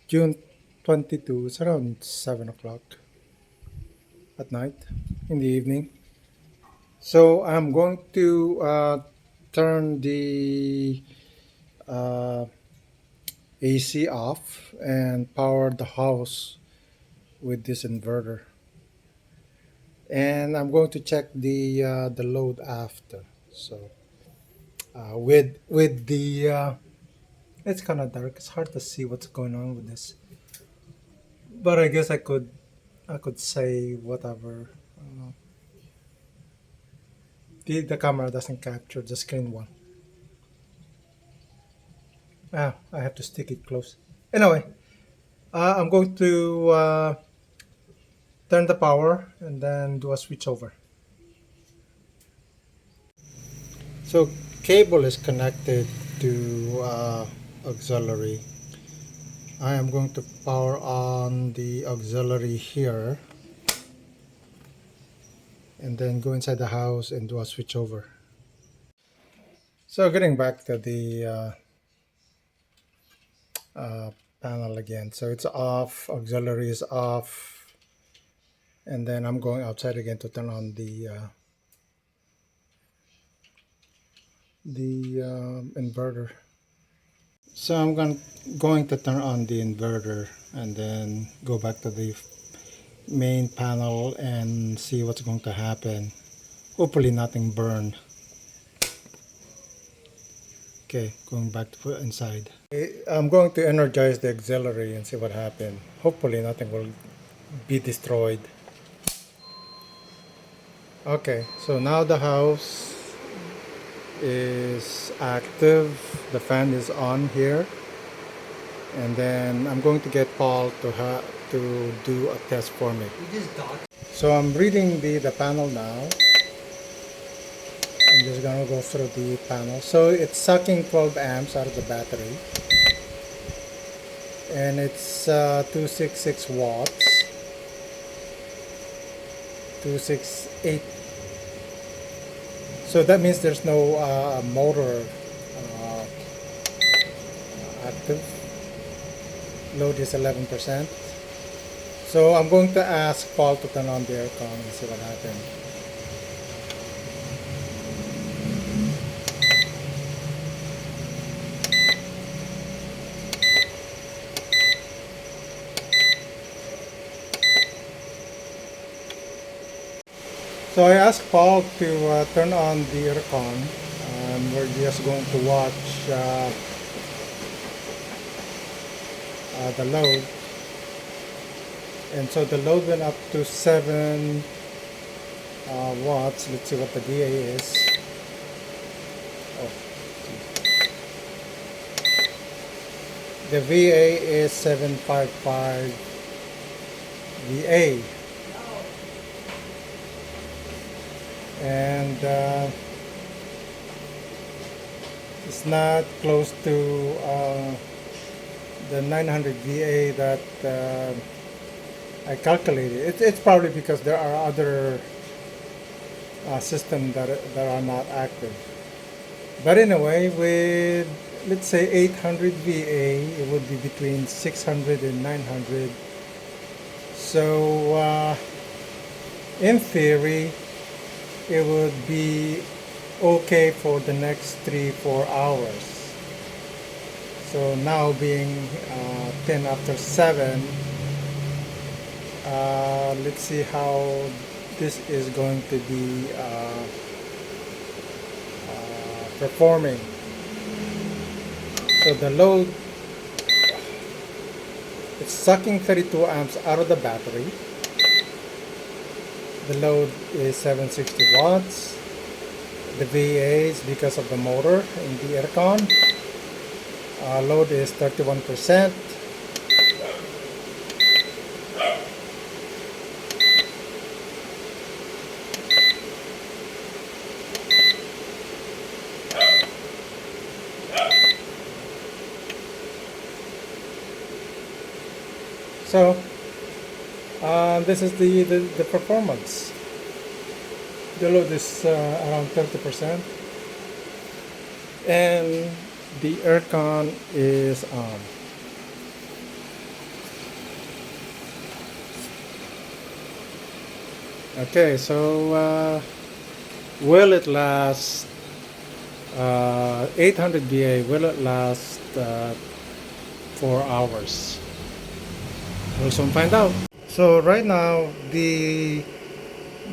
June 22. It's around 7 o'clock at night in the evening. So I'm going to turn the uh, AC off and power the house with this inverter. And I'm going to check the load after. So with the it's kind of dark. It's hard to see what's going on with this. But I guess I could say whatever. The camera doesn't capture the screen one. I have to stick it close. Anyway, I'm going to turn the power and then do a switch over. So cable is connected to auxiliary. I am going to power on the auxiliary here and then go inside the house and do a switch over. So getting back to the uh, panel again. So it's off, auxiliary is off, and then I'm going outside again to turn on the inverter. So I'm going to turn on the inverter and then go back to the main panel and see what's going to happen. Hopefully nothing burned. Okay, going back to inside. I'm going to energize the auxiliary and see what happened. Hopefully nothing will be destroyed. Okay, so now the house is active. The fan is on here, and then I'm going to get Paul to do a test for me. So I'm reading the panel now. I'm just gonna go through the panel. So it's sucking 12 amps out of the battery, and it's 266 watts, 268. So that means there's no motor active. Load is 11%. So I'm going to ask Paul to turn on the aircon and see what happens. So I asked Paul to turn on the aircon, and we're just going to watch the load. And so the load went up to 7 watts. Let's see what the VA is. Oh, the VA is 755 VA. And it's not close to the 900 VA that I calculated. It's probably because there are other systems that are not active. But anyway, with let's say 800 VA, it would be between 600 and 900. So in theory, it would be okay for the next 3-4 hours. So now being 10 after 7, let's see how this is going to be performing. So the load, it's sucking 32 amps out of the battery. The load is 760 watts. The VA is because of the motor in the aircon. Load is 31%. So this is the performance. The load is around 30%, and the aircon is on. Okay, so will it last 800 VA? Will it last 4 hours? We'll soon find out. So right now the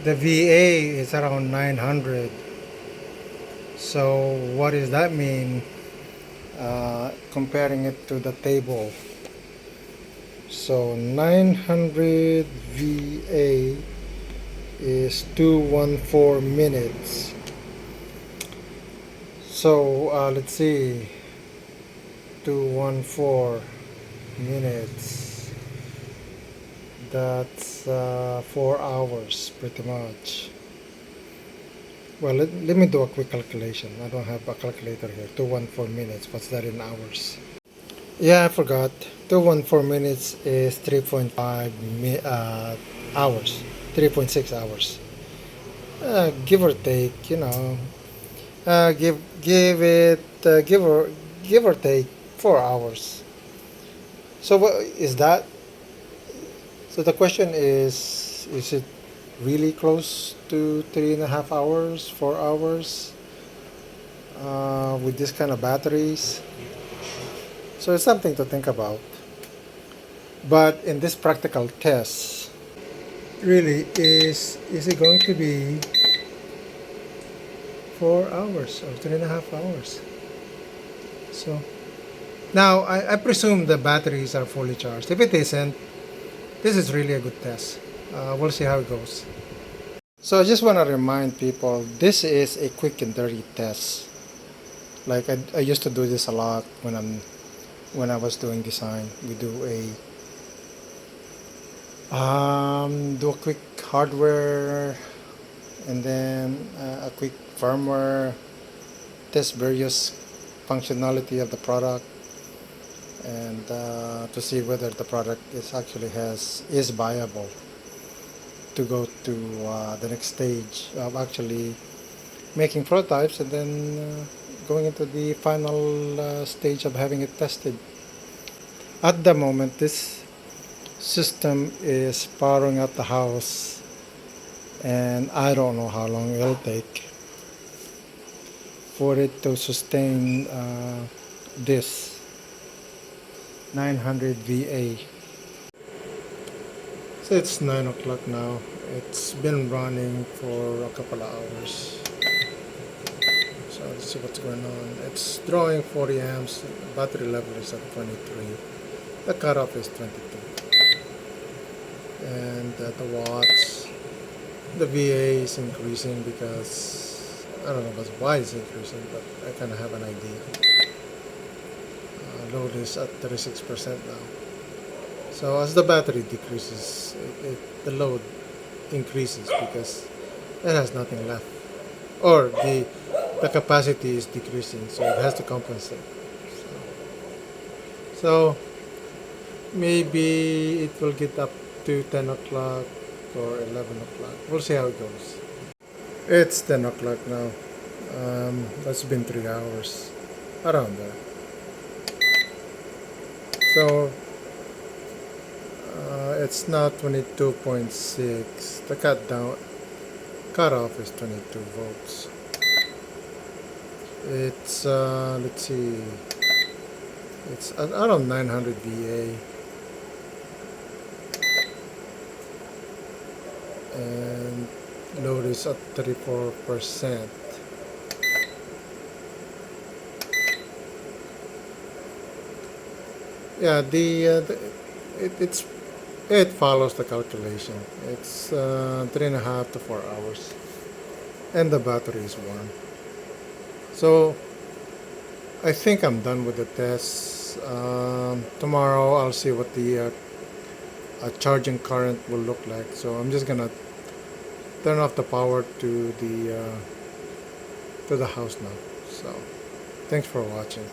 VA is around 900. So what does that mean? Comparing it to the table. So 900 VA is 214 minutes. So let's see, 214 minutes. That's 4 hours pretty much. Well, let me do a quick calculation. I don't have a calculator here. 214 minutes. What's that in hours? Yeah, I forgot. 214 minutes is 3.5 hours. 3.6 hours. Give or take, give it give or take 4 hours. So what is that? So the question is it really close to 3.5 hours, 4 hours with this kind of batteries? So it's something to think about. But in this practical test, really, is it going to be 4 hours or 3.5 hours? So now I presume the batteries are fully charged. If it isn't, this is really a good test. We'll see how it goes. So I just want to remind people, this is a quick and dirty test. Like I used to do this a lot when I was doing design. We do a quick hardware and then a quick firmware, test various functionality of the product, and to see whether the product is viable to go to the next stage of actually making prototypes, and then going into the final stage of having it tested. At the moment, this system is powering up the house, and I don't know how long it'll take for it to sustain this 900 VA. So it's 9 o'clock now. It's been running for a couple of hours. So let's see what's going on. It's drawing 40 amps. The battery level is at 23. The cutoff is 22. And the watts, the VA is increasing because I don't know why it's increasing, but I kind of have an idea. Load is at 36% now. So as the battery decreases, the load increases because it has nothing left, or the capacity is decreasing, so it has to compensate. So maybe it will get up to 10 o'clock or 11 o'clock. We'll see how it goes. It's 10 o'clock now. That's been 3 hours, around there. So it's now 22.6. The cutoff is 22 volts. It's let's see, it's around 900 VA, and load is at 34%. Yeah, it follows the calculation. It's 3.5 to 4 hours, and the battery is warm. So I think I'm done with the tests. Tomorrow I'll see what the charging current will look like. So I'm just gonna turn off the power to the house now. So thanks for watching.